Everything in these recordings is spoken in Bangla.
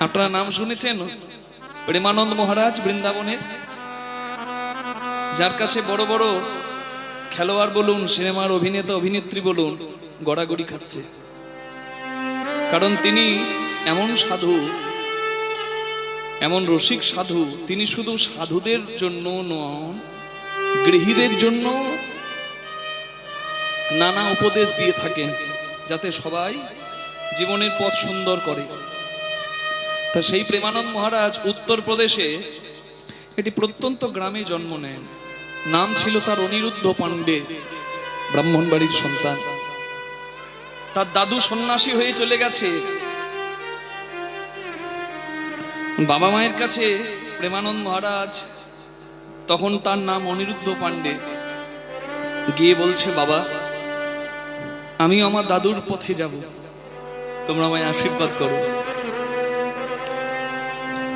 আপনারা নাম শুনেছেন প্রেমানন্দ মহারাজ বৃন্দাবনের, যার কাছে বড় বড় খেলোয়াড় বলুন, সিনেমার অভিনেতা অভিনেত্রী বলুন, গড়াগড়ি খাচ্ছে। কারণ তিনি এমন সাধু, এমন রসিক সাধু, তিনি শুধু সাধুদের জন্য নন, গৃহীদের জন্য নানা উপদেশ দিয়ে থাকেন, যাতে সবাই জীবনের পথ সুন্দর করে। তা সেই প্রেমানন্দ মহারাজ উত্তরপ্রদেশে একটি প্রত্যন্ত গ্রামে জন্ম নেন। নাম ছিল তার অনিরুদ্ধ পাণ্ডে, ব্রাহ্মণ বাড়ির সন্তান। তার দাদু সন্ন্যাসী হয়ে চলে গেছে। বাবা মায়ের কাছে প্রেমানন্দ মহারাজ, তখন তার নাম অনিরুদ্ধ পাণ্ডে, গিয়ে বলছে, বাবা আমি আমার দাদুর পথে যাব, তোমরা আমায় আশীর্বাদ করো।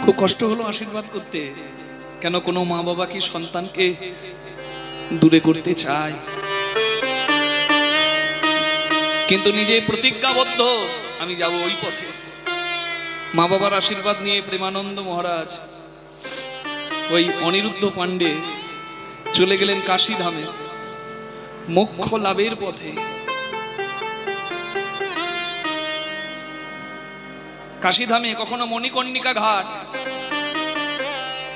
খুব কষ্ট হলো আশীর্বাদ করতে, কেন কোনো মা বাবা কি সন্তানকে দূরে করতে চায়? কিন্তু নিজে প্রতিজ্ঞাবদ্ধ, আমি যাব ওই পথে। মা বাবার আশীর্বাদ নিয়ে প্রেমানন্দ মহারাজ ওই অনিরুদ্ধ পাণ্ডে চলে গেলেন কাশী ধামে, মোক্ষ লাভের পথে। কাশী ধামে কখনো মণিকর্ণিকা ঘাট,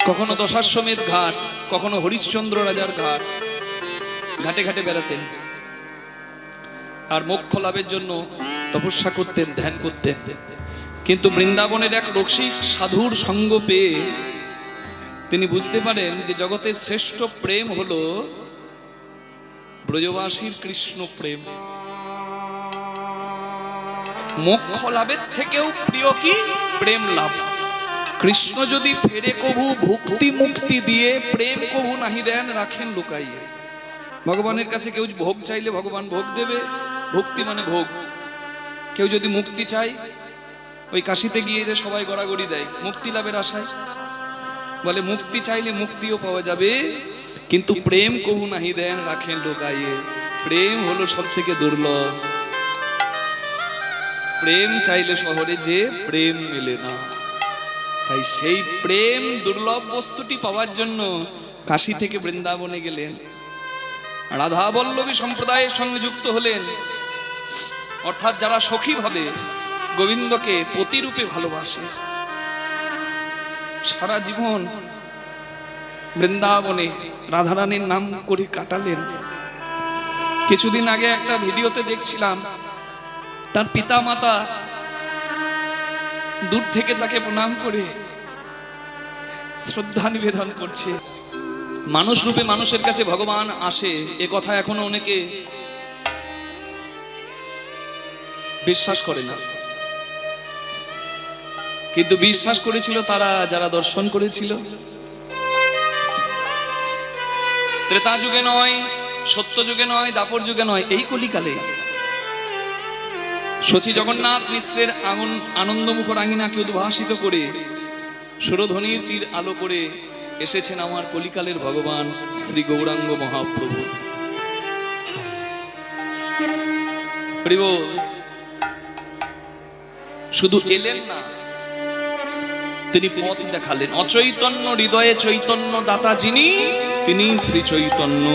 কখনো দশাশ্বমেধ ঘাট, কখনো হরিশ্চন্দ্র রাজার ঘাট, ঘাটে ঘাটে বেড়াতেন আর মোক্ষ লাভের জন্য তপস্যা করতেন, ধ্যান করতেন। কিন্তু বৃন্দাবনের এক রসিক সাধুর সঙ্গ পেয়ে তিনি বুঝতে পারেন যে জগতের শ্রেষ্ঠ প্রেম হলো ব্রজবাসীর কৃষ্ণ প্রেম। মোক্ষ লাভের থেকেও প্রিয় কি প্রেম লাভ। কৃষ্ণ যদি ফেরে কভু ভক্তি মুক্তি দিয়ে, প্রেম কভু নাহি দেন রাখেন লুকাইয়ে। ভগবানের কাছে কেউ ভোগ চাইলে ভগবান ভোগ দেবে, ভক্তি মানে ভোগ। কেউ যদি মুক্তি চাই, ওই কাশিতে গিয়ে যে সবাই গড়াগড়ি দেয় মুক্তি লাভের আশায়, বলে মুক্তি চাইলে মুক্তিও পাওয়া যাবে, কিন্তু প্রেম কভু নাহি দেন রাখেন লুকাইয়ে। প্রেম হলো সব থেকে দুর্লভ। প্রেম চাইলে শহরে যে প্রেম মেলে না। তাই সেই প্রেম দুর্লভ বস্তুটি পাওয়ার জন্য কাশী থেকে বৃন্দাবনে গেলেন, রাধা বল্লভী সম্প্রদায়ের সঙ্গে যুক্ত হলেন। অর্থাৎ যারা সখী ভাবে গোবিন্দকে পতিরূপে ভালোবাসে, সারা জীবন বৃন্দাবনে রাধারানীর নাম করে কাটালেন। কিছুদিন আগে একটা ভিডিওতে দেখছিলাম, তার পিতা মাতা দূর থেকে তাকে প্রণাম করে শ্রদ্ধা নিবেদন করছে। মানুষ রূপে মানুষের কাছে ভগবান আসে, এ কথা এখনো অনেকে বিশ্বাস করে না। কিন্তু বিশ্বাস করেছিল তারা, যারা দর্শন করেছিল। ত্রেতা যুগে নয়, সত্য যুগে নয়, দাপর যুগে নয়, এই কলিকালে শচী জগন্নাথ মিশ্রের আনন্দমুখর আঙিনাকে উদ্ভাসিত করে সুরধ্বনির তীর আলো করে এসেছেন আমার কলিকালের ভগবান শ্রী গৌরাঙ্গ মহাপ্রভু। শুধু এলেন না, তিনি পথ দেখালেন। অচৈতন্য হৃদয়ে চৈতন্য দাতা যিনি, তিনি শ্রী চৈতন্য।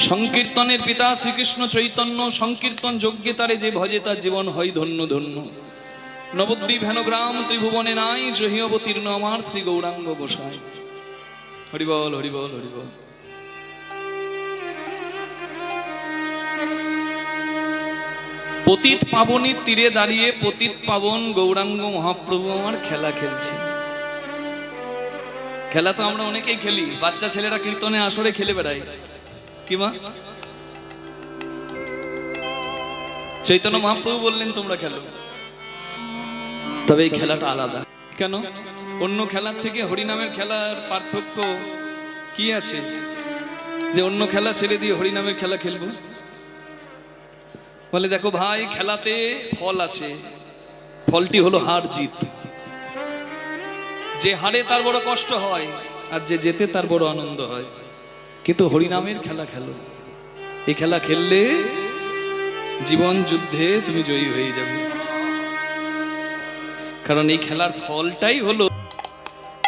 সংকীর্তনের পিতা শ্রীকৃষ্ণ চৈতন্য, সংকীর্তন যজ্ঞে তারে যে ভজে তার জীবন হয় ধন্য ধন্য। নবদ্বীপ হেনগ্রাম ত্রিভুবনে নাই, জহি অবতীর্ণ আমার শ্রী গৌরাঙ্গ গোসাই। হরিবল হরিবল হরিবল। পতিত পাবনী তীরে দাঁড়িয়ে পতিত পাবন গৌরাঙ্গ মহাপ্রভু আমার খেলা খেলছে। খেলা তো আমরা অনেকেই খেলি, বাচ্চা ছেলেরা কীর্তনে আসরে খেলে বেড়ায়। কি মা? চৈতন্য মহাপ্রভু বললেন তোমরা খেলো, তবে এই খেলাটা আলাদা। কেন? অন্য খেলার থেকে হরিনামের খেলার পার্থক্য কি আছে যে অন্য খেলা ছেড়ে দিয়ে হরিনামের খেলা খেলবো? বলে দেখো ভাই, খেলাতে ফল আছে, ফলটি হলো হার জিত। যে হারে তার বড় কষ্ট হয়, আর যে জেতে তার বড় আনন্দ হয়। কিন্তু হরিনামের খেলা খেলো, এই খেলা খেললে জীবন যুদ্ধে তুমি জয়ী হয়ে যাবে। কারণ এই খেলার ফলটাই হলো,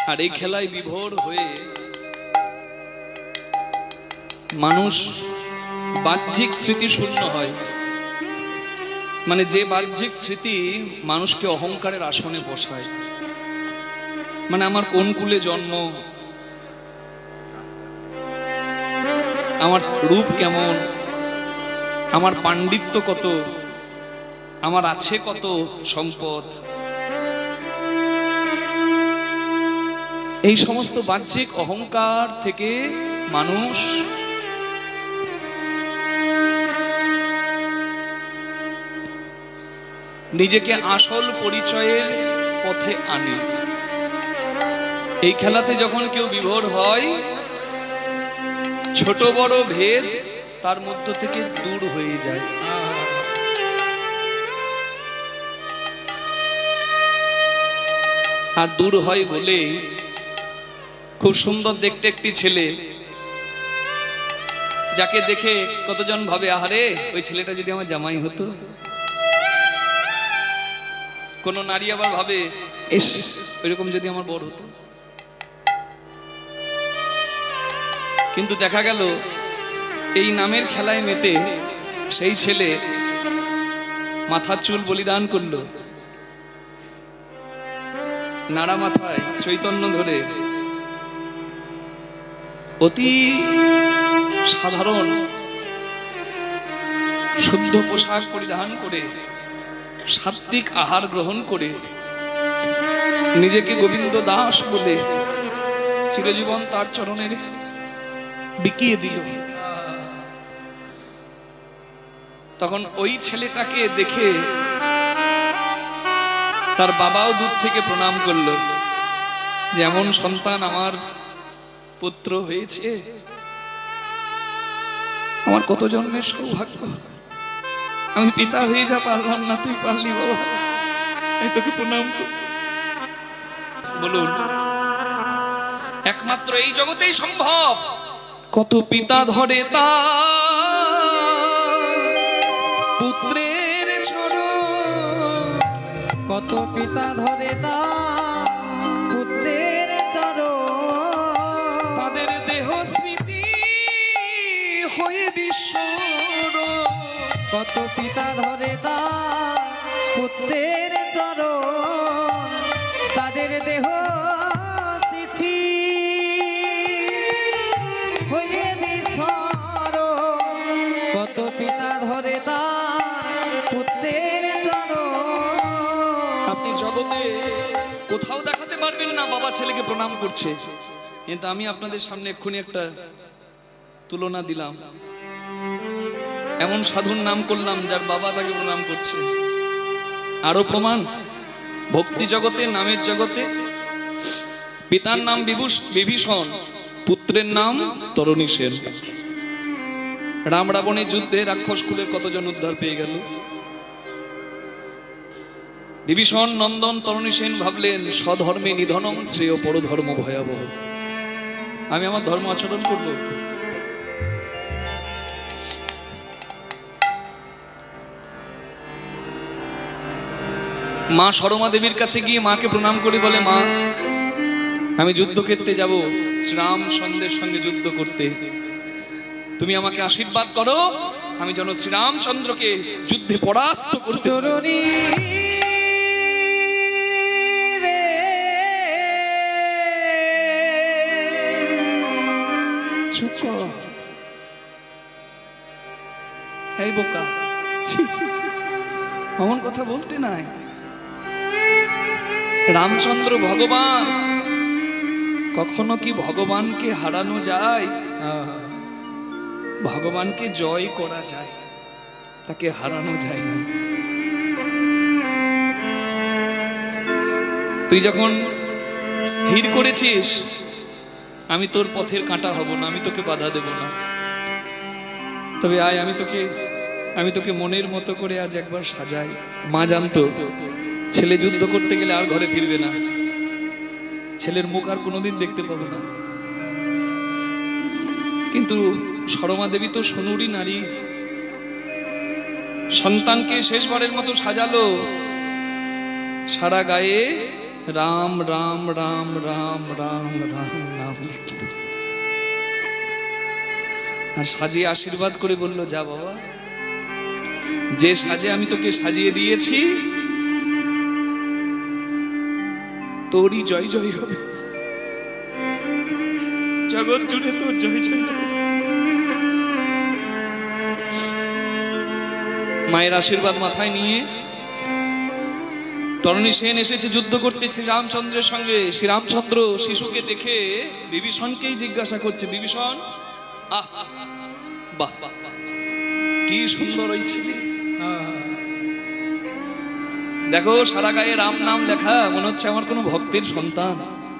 আর এই খেলায় বিভোর হয়ে মানুষ বাহ্যিক স্মৃতি শূন্য হয়। মানে যে বাহ্যিক স্মৃতি মানুষকে অহংকারের আসনে বসায়। মানে আমার কোন কুলে জন্ম, আমার রূপ কেমন, আমার পাণ্ডিত্য কত, আমার আছে কত সম্পদ, এই সমস্ত বাহ্যিক অহংকার থেকে মানুষ নিজেকে আসল পরিচয়ের পথে আনে। এই খেলাতে যখন কেউ বিভোর হয়, ছোট বড় ভেদ তার মধ্য থেকে দূর হয়ে যায়। আর দূর হয় বলে খুব সুন্দর দেখতে একটি ছেলে, যাকে দেখে কতজন ভাবে আহারে ওই ছেলেটা যদি আমার জামাই হতো। কোন নারী আবার ভাবে এস ওইরকম যদি আমার বর হতো। কিন্তু দেখা গেল এই নামের খেলায় মেতে সেই ছেলে মাথার চুল বলিদান করলো, নাড়া মাথায় চৈতন্য ধরে অতি সাধারণ শুদ্ধ পোশাক পরিধান করে সাত্বিক আহার গ্রহণ করে নিজেকে গোবিন্দ দাস বলে চিরজীবন তার চরণের বিকিয়ে দিল। তখন ওই ছেলেটাকে দেখে তার বাবাও দূর থেকে প্রণাম করলো, যেমন সন্তান আমার পুত্র হয়েছে, আমার কত জন্মের সৌভাগ্য, আমি পিতা হয়ে যা পারলাম না, তুই পারলি বাবা, আমি তোকে প্রণাম করি। বলুন, একমাত্র এই জগতেই সম্ভব। কত পিতা ধরে তা পুত্রের চরণ, কত পিতা ধরে তা পুত্রের চরণ, তাদের দেহ স্মৃতি হয়ে বিস্মরণ। কত পিতা ধরে তা পুত্রের চরণ, তাদের দেহ স্মৃতি হয়ে বিস্মরণ। কত পিতা ধরে তা পুত্রের চরণ। আপনি জগতে কোথাও দেখাতে পারবেন না বাবা ছেলেকে প্রণাম করছে, কিন্তু আমি আপনাদের সামনে এক্ষুনি একটা তুলনা দিলাম, এমন সাধুর নাম করলাম যার বাবা তাকে প্রণাম করছে। আরো প্রমাণ, ভক্তি জগতে, নামের জগতে পিতার নাম বিভীষণ, পুত্রের নাম তরণী সেন। রাম রাবণের যুদ্ধে রাক্ষস কুলের কতজন উদ্ধার পেয়ে গেল। বিভীষণ নন্দন তরণী সেন ভাবলেন স্বধর্মে নিধনম শ্রেয় পরধর্ম ভয়াবহ, আমি আমার ধর্ম আচরণ করব। মা সরমা দেবীর কাছে গিয়ে মাকে প্রণাম করে বলে, মা আমি যুদ্ধক্ষেত্রে যাব শ্রীরামচন্দ্রের সঙ্গে যুদ্ধ করতে, তুমি আমাকে আশীর্বাদ করো আমি যেন শ্রীরামচন্দ্রকে যুদ্ধে পরাস্ত করতে পারি। এই বোকা, এমন কথা বলতে নাই। রামচন্দ্র ভগবান, কখনো কি ভগবানকে হারানো যায়? ভগবানকে জয় করা যায়, তাকে হারানো যায় না। তুই যখন স্থির করেছিস আমি তোর পথের কাঁটা হব না, আমি তোকে বাধা দেব না, তবে আয় আমি তোকে মনের মতো করে আজ একবার সাজাই। মা জানতো ছেলে যুদ্ধ করতে গেলে আর ঘরে ফিরবে না, ছেলের মুখ আর কোনোদিন দেখতে পাবো না। কিন্তু সরমা দেবী তো সোনুরী নারী, সন্তানকে শেষবারের মতো সাজালো, সারা গায়ে রাম রাম রাম রাম রাম রাম নাম লিখল। আর সাজিয়ে আশীর্বাদ করে বলল, যা বাবা, যে সাজে আমি তোকে সাজিয়ে দিয়েছি তোরই জয় জয় হবে, জগৎ জুড়ে তোর জয় জয় জয়। মায়ের আশীর্বাদ মাথায় নিয়ে তরণী সেন এসেছে যুদ্ধ করতে শ্রীরামচন্দ্রের সঙ্গে। শ্রীরামচন্দ্র শিশুকে দেখে বিভীষণকেই জিজ্ঞাসা করছে, বিভীষণ, আহ বাহ বাহ বাহ, কি সুন্দর ওই ছেলে, দেখো সারা গায়ে রাম নাম লেখা, মনে হচ্ছে আমার কোনো ভক্তের সন্তান,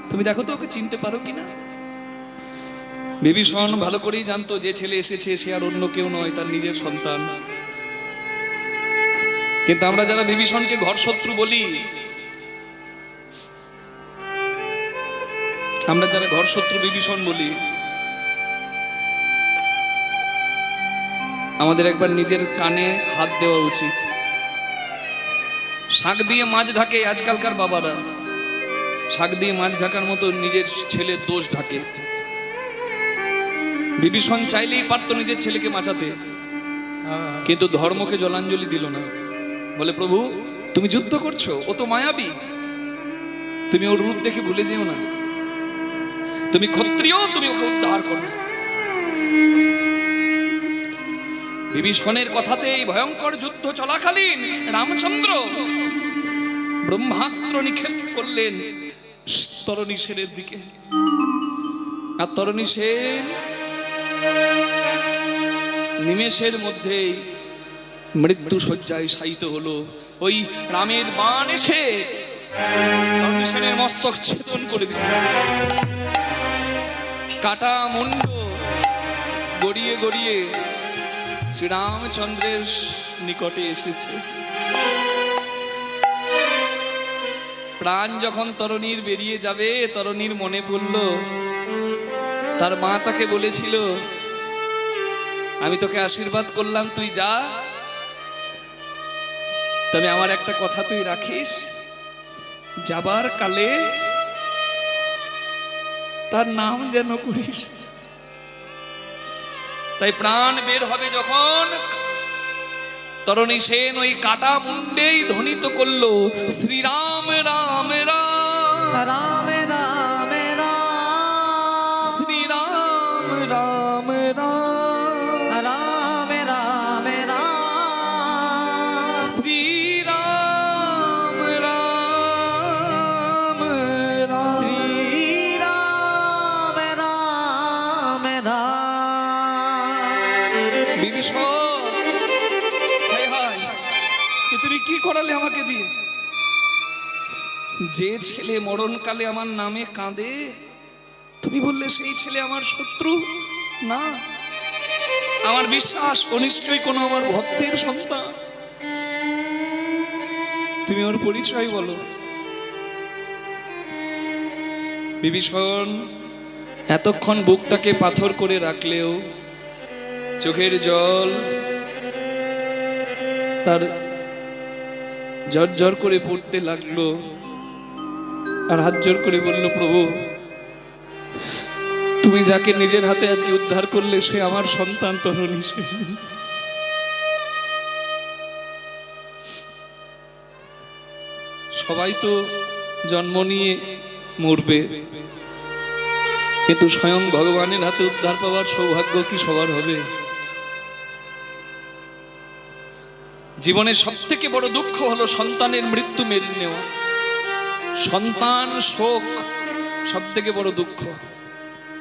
তুমি দেখো তো ওকে চিনতে পারো কিনা। বিভীষণ ভালো করেই জানতো যে ছেলে এসেছে সে আর অন্য কেউ নয়, তার নিজের সন্তান। কিন্তু আমরা যারা বিভীষণকে ঘর শত্রু বলি, আমরা যারা ঘর শত্রু বিভীষণ বলি, আমাদের একবার নিজের কানে হাত দেওয়া উচিত। শাক দিয়ে মাছ ঢাকে আজকালকার বাবারা, শাক দিয়ে মাছ ঢাকার মতো নিজের ছেলের দোষ ঢাকে। বিভীষণ চাইলেই পারতো নিজের ছেলেকে বাঁচাতে, কিন্তু ধর্মকে জলাঞ্জলি দিল না। বলে, প্রভু তুমি যুদ্ধ করছো, ও তো মায়াবী, তুমি ওর রূপ দেখে ভুলে যেও না, তুমি ক্ষত্রিয়, তুমি ওকে উদ্ধার করো। বিভীষণের কথাতে এই ভয়ঙ্কর যুদ্ধ চলাকালীন রামচন্দ্র ব্রহ্মাস্ত্র নিক্ষেপ করলেন তরণী সেনের দিকে। আর তরণী সেন নিমেষের মধ্যেই মৃত্যু শয্যায় শায়িত হলো। ওই রামের বাণ এসে তরণী সেনের মস্তক ছেদন করে দিল। কাটা মুন্ড গড়িয়ে গড়িয়ে শ্রীরামচন্দ্রের নিকটে এসেছে। প্রাণ যখন তরণীর বেরিয়ে যাবে, তরণীর মনে পড়ল তার মা তাকে বলেছিল, আমি তোকে আশীর্বাদ করলাম তুই যা, তবে আমার একটা কথা তুই রাখিস, যাবার কালে তার নাম যেন করিস। তাই প্রাণ বের হবে যখন, তরণী সেন ওই কাটা মুন্ডেই ধ্বনিত করলো, শ্রীরাম রাম রাম রাম রাম রাম, শ্রীরাম রাম রাম রাম রাম রাম, শ্রীরাম রাম রাম, শ্রীরাম রাম রাম। বিভীষণ, হায় হায়, এ তুমি কি করালে আমাকে দিয়ে? যে ছেলে মরণকালে আমার নামে কাঁদে, তুমি বললে সেই ছেলে আমার শত্রু? না, আমার বিশ্বাস ও নিশ্চয়ই কোনো আমার ভক্তের সন্তান। তুমি ওর পরিচয় বলো। বিভীষণ এতক্ষণ বুকটাকে পাথর করে রাখলেও চোখের জল তার ঝরঝর করে পড়তে লাগলো। আর হাত জোর করে বলল, প্রভু তুমি যাকে নিজের হাতে আজকে উদ্ধার করলে সে আমার সন্তান তরণী সেন। সবাই তো জন্ম নিয়ে মরবে, কিন্তু স্বয়ং ভগবানের হাতে উদ্ধার পাওয়ার সৌভাগ্য কি সবার হবে? জীবনের সব থেকে বড় দুঃখ হলো সন্তানের মৃত্যু মেনে নেওয়া। সন্তান শোক সব থেকে বড় দুঃখ।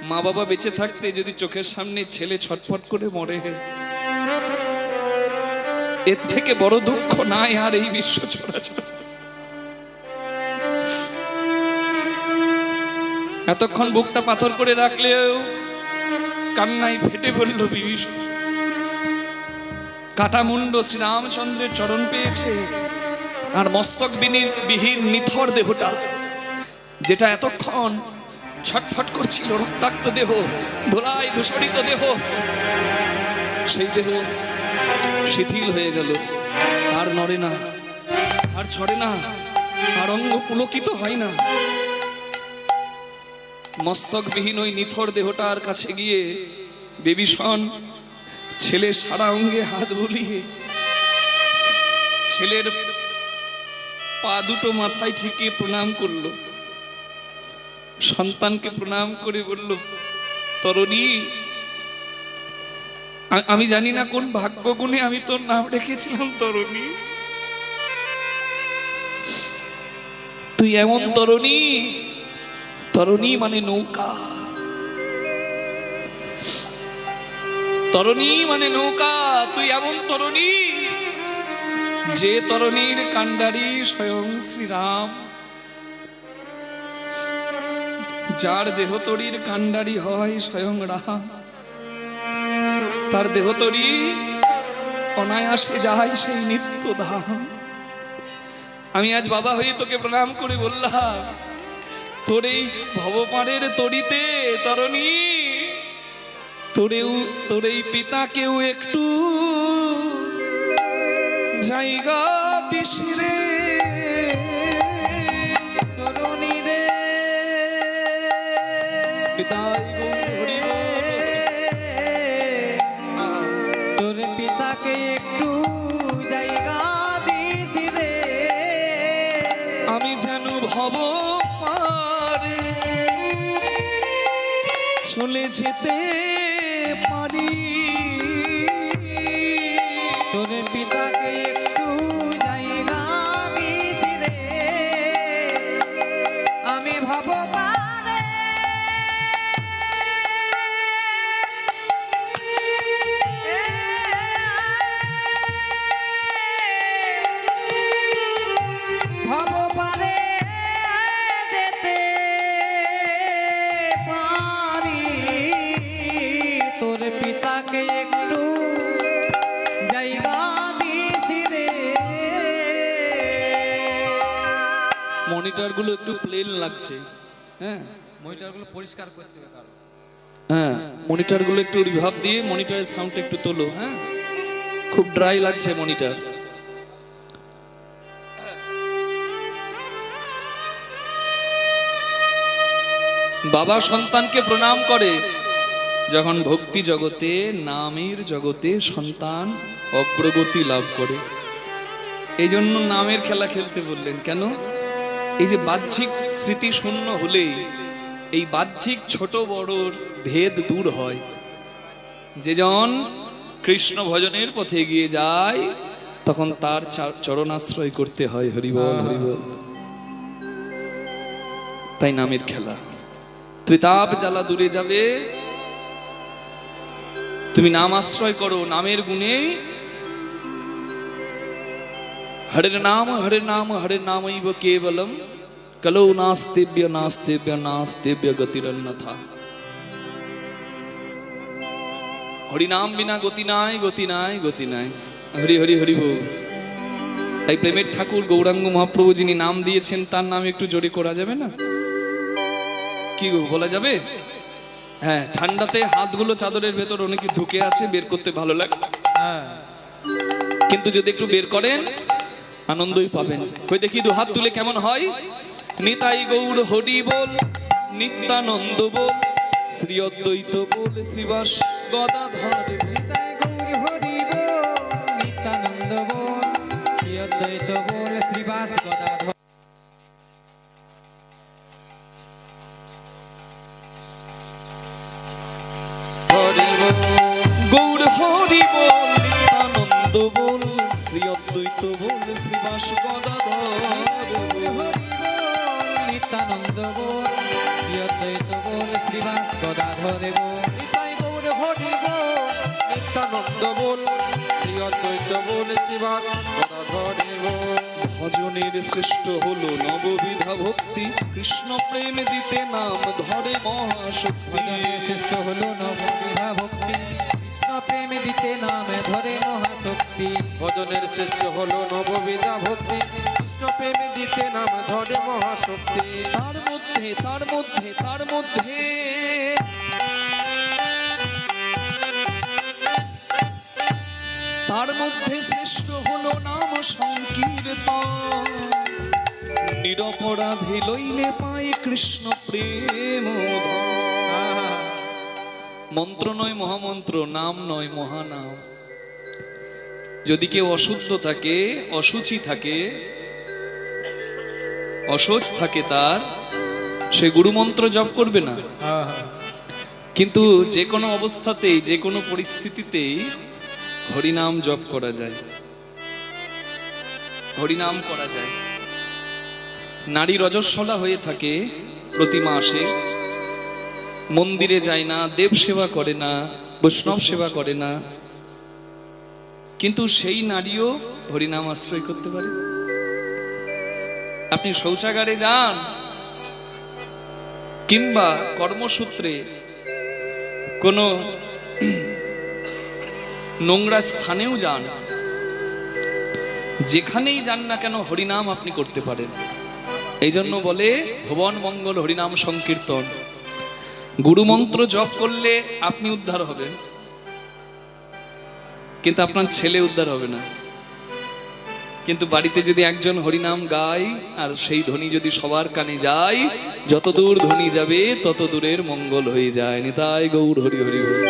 মা বাবা বেঁচে থাকতে যদি চোখের সামনে ছেলে ছটফট করে মরে, এর থেকে বড় দুঃখ নাই আর এই বিশ্ব চরাচর। এতক্ষণ বুকটা পাথর করে রাখলেও কান্নায় ফেটে পড়ল বিভীষণ। কাটা মুন্ড শ্রীরামচন্দ্রের চরণ পেয়েছে, আর মস্তক বিহীন নিথর দেহটা, যেটা এতক্ষণ ছটফট করছিল, রক্তাক্ত দেহ, ধুলায় ধূসরিত দেহ, সেই দেহ শিথিল হয়ে গেল, আর নড়ে না, আর ছড়ে না, আর অঙ্গ পুলকিত হয় না। মস্তকবিহীন ওই নিথর দেহটার কাছে গিয়ে বিভীষণ ছেলে সারা অঙ্গে হাত বুলিয়ে ছেলের পা দুটো মাথায় ঠেকিয়ে প্রণাম করলো, সন্তানকে প্রণাম করে বলল, তরণী, আমি জানি না কোন ভাগ্য গুণে আমি তোর নাম রেখেছিলাম তরণী। তুই এমন তরণী, তরণী মানে নৌকা, তরণী মানে নৌকা। তুই এমন তরণী যে তরণীর কাণ্ডারি স্বয়ং শ্রীরাম, যার দেহতরীর কাণ্ডারি হয় স্বয়ং রাম, তার দেহতরী অনায়াসে যায় সেই নিত্য ধাম। আমি আজ বাবা হয়ে তোকে প্রণাম করে বললাম, তোর এই ভবপাড়ের তরিতে তরণী, তোর এই পিতাকেও একটু জায়গা দিস রে তরুণী রে। পিতাই গৌর হরি তোর পিতাকে একটু জায়গা দিস রে। আমি যেন ভব পারে চলে যেতে পারি। তোর পিতাকে একটু জায়গা দিস রে। আমি ভাব পারে ভাব পারে যেতে পারি। তোর পিতাকে একটু জায়গা দিস রে। মনিটর গুলো একটু প্লেন লাগছে, হ্যাঁ মনিটরগুলো পরিষ্কার করতে হবে কারণ। হ্যাঁ, মনিটর গুলো একটু রিভাব দিয়ে মনিটরের সাউন্ড একটু তোলো। হ্যাঁ, খুব ড্রাই লাগছে মনিটর। বাবা সন্তানকে প্রণাম করে যখন ভক্তি জগতে, নামের জগতে সন্তান অগ্রগতি লাভ করে। এই জন্য নামের খেলা খেলতে বললেন। কেন? এই যে বাহ্যিক স্মৃতি শূন্য হলেই এই বাহ্যিক ছোট বড় ভেদ দূর হয়। যেজন কৃষ্ণ ভজনের পথে এগিয়ে যায় তখন তার চরণাশ্রয় করতে হয়। হরিবল হরিবল। তাই নামের খেলা। ত্রিতাপ জ্বালা দূরে যাবে, তুমি নাম আশ্রয় করো, নামের গুণে। হরে নাম হরে নাম হরে নামৈব কেবলম কলৌ নাস্তিব্য নাস্তিব্য নাস্তিব্য গতিরন্যথা। হরি নাম বিনা গতি নাই, গতি নাই, গতি নাই। হরি হরি হরি বল। তাই প্রেমের ঠাকুর গৌরাঙ্গ মহাপ্রভু যিনি নাম দিয়েছেন তার নাম একটু জোরে করা যাবে না? কি গো, বলা যাবে? হ্যাঁ, ঠান্ডাতে হাতগুলো চাদরের ভেতর অনেকে ঢুকে আছে, বের করতে ভালো লাগে, কিন্তু যদি একটু বের করেন আনন্দই পাবেন। কই দেখি দু হাত তুলে কেমন হয়? নিতাই গৌর হরি বল, নিত্যানন্দ বল, শ্রী অদ্বৈত বল, শ্রীবাস গদাধর। নিতাই গৌর হরি বল, নিত্যানন্দ বল, শ্রী অদ্বৈত বল, শ্রীবাস গদাধর। গৌর হরি বল, নিত্যানন্দ বল, শ্রী অদ্বৈত বল, শ্রীবাস গদাধর। নিত্যানন্দ বল, শ্রী অদ্বৈত বল, শ্রীবাস গদাধর বল। নিতাই গৌর হরি বল, নিত্যানন্দ বল, শ্রী অদ্বৈত বল, শ্রীবাস গদাধর বল। ভজনের শ্রেষ্ঠ হলো নববিধা ভক্তি, কৃষ্ণ প্রেম দিতে নাম ধরে মহাশক্তি। ভজনের শ্রেষ্ঠ হলো নববিধা ভক্তি, কৃষ্ণ প্রেমে দিতে নামে ধরে মহাশক্তি। ভজনের শ্রেষ্ঠ হলো নববিধা ভক্তি, কৃষ্ণ প্রেমে দিতে নাম ধরে মহাশক্তি। তার মধ্যে তার মধ্যে তার মধ্যে তার মধ্যে শ্রেষ্ঠ হলো নাম সংকীর্তন। নিরপরাধী লইলে পায় কৃষ্ণ প্রেম ধন। মন্ত্র নয় মহামন্ত্র, নাম নয় মহানাম। যদি কেউ অশুদ্ধ থাকে, অসুচি থাকে, অসোচ থাকে, তার সে গুরুমন্ত্র জপ করবে না। কিন্তু যে কোনো অবস্থাতেই, যে কোনো পরিস্থিতিতেই হরিনাম জপ করা যায়, হরিনাম করা যায়। নারী রজস্বলা হয়ে থাকে, প্রতি মাসে মন্দিরে যায় না, দেব সেবা করে না, বৈষ্ণব সেবা করে না, কিন্তু সেই নারীও হরিনাম আশ্রয় করতে পারে। আপনি শৌচাগারে যান কিংবা কর্মসূত্রে কোনো নোংরা স্থানেও যান, যেখানেই যান না কেন হরিনাম আপনি করতে পারেন। এই জন্য বলে ভুবন মঙ্গল হরিনাম সংকীর্তন। গুরুমন্ত্র জপ করলে আপনি উদ্ধার হবেন, কিন্তু আপনার ছেলে উদ্ধার হবে না। কিন্তু বাড়িতে যদি একজন হরিনাম গায় আর সেই ধ্বনি যদি সবার কানে যায়, যত দূর ধ্বনি যাবে তত দূরের মঙ্গল হয়ে যায়। নিতাই গৌর হরি হরি হরি।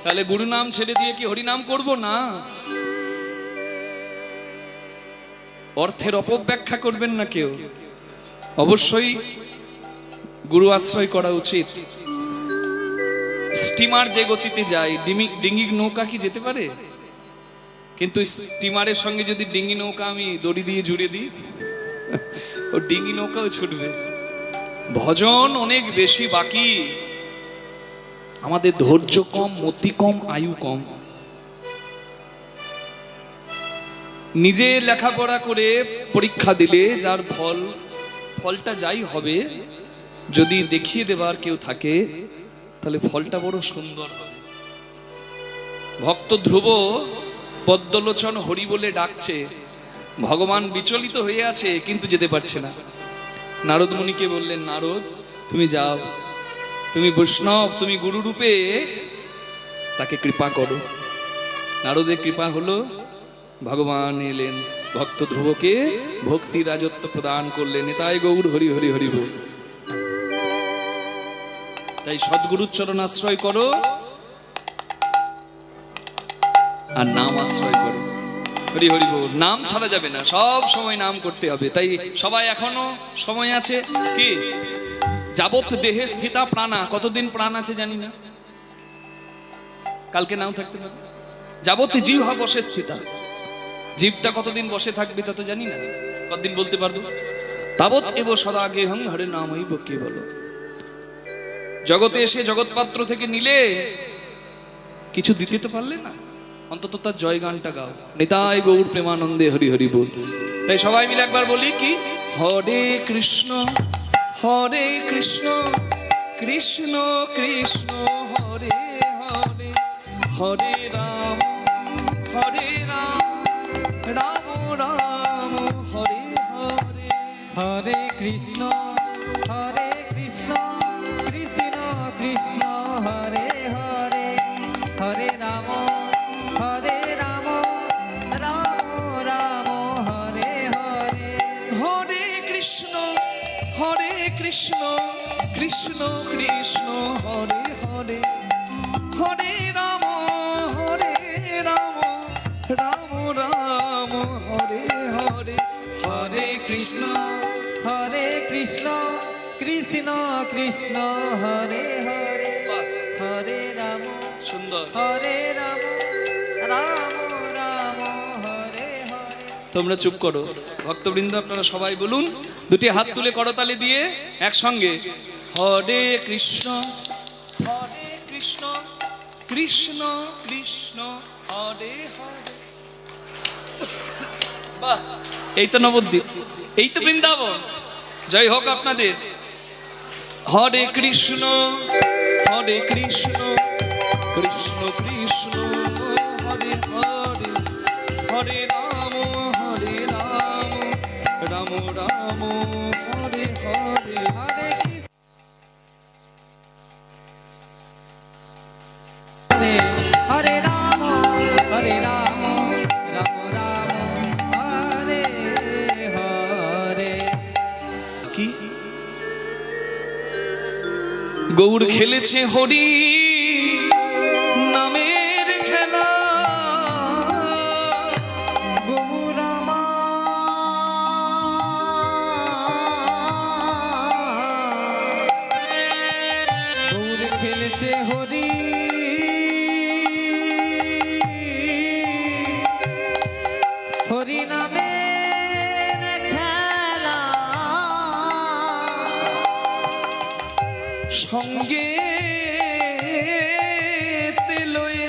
তাহলে গুরু নাম ছেড়ে দিয়ে কি হরিনাম করব না? অর্থের অপব্যাখ্যা করবেন না কেউ। অবশ্যই গুরু আশ্রয় করা উচিত। স্টিমার যে গতিতে যায়, ডিঙ্গি নৌকা কি যেতে পারে? কিন্তু স্টিমারের সঙ্গে যদি ডিঙ্গি নৌকা আমি দড়ি দিয়ে জুড়ে দিই, ও ডিঙ্গি নৌকাও ছুটবে। ভজন অনেক বেশি বাকি, আমাদের ধৈর্য কম, মতি কম, আয়ু কম। নিজে লেখাপড়া করে পরীক্ষা দিলে যার ফলটা যাই হবে, যদি দেখিয়ে দেবার কেউ থাকে তাহলে ফলটা বড় সুন্দর হবে। ভক্ত ধ্রুব পদ্মলোচন হরি বলে ডাকছে, ভগবান বিচলিত হয়ে আছে কিন্তু যেতে পারছে না। নারদ মুনিকে বললেন, নারদ তুমি যাও, তুমি বৈষ্ণব, তুমি গুরু রূপে তাকে কৃপা করো। নারদের কৃপা হলো, ভগবান এলেন, ভক্ত ধ্রুবকে ভক্তি রাজত্ব প্রদান করলেন। নিতাই গৌর হরি হরি হরি বল। তাই সদ্গুরুর চরণ আশ্রয় করো আর নাম আশ্রয় করো। হরি হরি বল। নাম ছাড়া যাবে না, সব সময় নাম করতে হবে। তাই সবাই এখনো সময় আছে কি? যাবত দেহে স্থিতা প্রাণা। কতদিন প্রাণ আছে জানি না, কালকে নাও থাকতে পারে। যাবত জিহ্বা বসে স্থিতা, জীবটা কতদিন বসে থাকবে তা তো জানি না, কতদিন বলতে পারবো। তাবৎ এব সদা গেহং হরে নামই বকে বলো। জগতে এসে জগৎপাত্র থেকে নিলে কিছু দিতে তো পারলে না, অন্তত তার জয় গানটা গাও। নিতাই গৌর প্রেমানন্দে হরি হরি বল। তাই সবাই মিলে একবার বলি কি? হরে কৃষ্ণ কৃষ্ণ কৃষ্ণ হরে হরে, হরে রাম রাম রাম হরে হরে। হরে কৃষ্ণ কৃষ্ণ কৃষ্ণ হরে হরে, হরে রাম রাম রাম হরে হরে। হরে কৃষ্ণ কৃষ্ণ কৃষ্ণ হরে হরে, হরে রাম রাম রাম হরে হরে। হরে কৃষ্ণ কৃষ্ণ কৃষ্ণ হরে হরে, হরে রাম সুন্দর। হরে রাম রাম হরে হরে। তোমরা চুপ করো, ভক্তবৃন্দ আপনারা সবাই বলুন, দুটি হাত তুলে করতালি দিয়ে একসঙ্গে, হরে কৃষ্ণ কৃষ্ণ কৃষ্ণ হরে হরে। বাহ, এই তো নবদ্বীপ, এই তো বৃন্দাবন। জয় হোক আপনাদের। হরে কৃষ্ণ কৃষ্ণ কৃষ্ণ হরে হরে, হরে রাম রাম রাম হরে হরে। হরে হরে রাম রাম রাম হরে গৌর খেলেছে হরি নামের খেলা, গৌর গৌর খেলেছে হরি হরি নামের খেলা, সঙ্গে লয়ে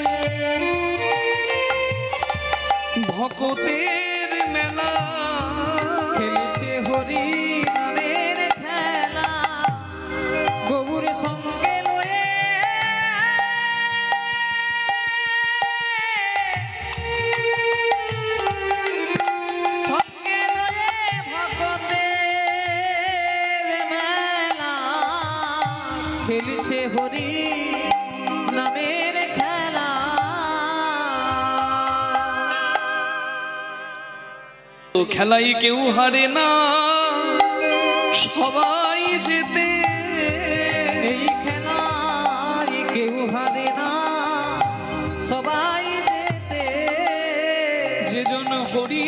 ভকতের মেলা, খেলেছে হরি নামের খেলা, গৌর সঙ্গে লয়ে সঙ্গে লয়ে ভক্তের মেলা, খেলেছে হরি নামের খেলা। খেলাই কেউ হারে না সবাই যেতে, এই খেলায় কেউ হারে না সবাই যেতে, যেজন হরি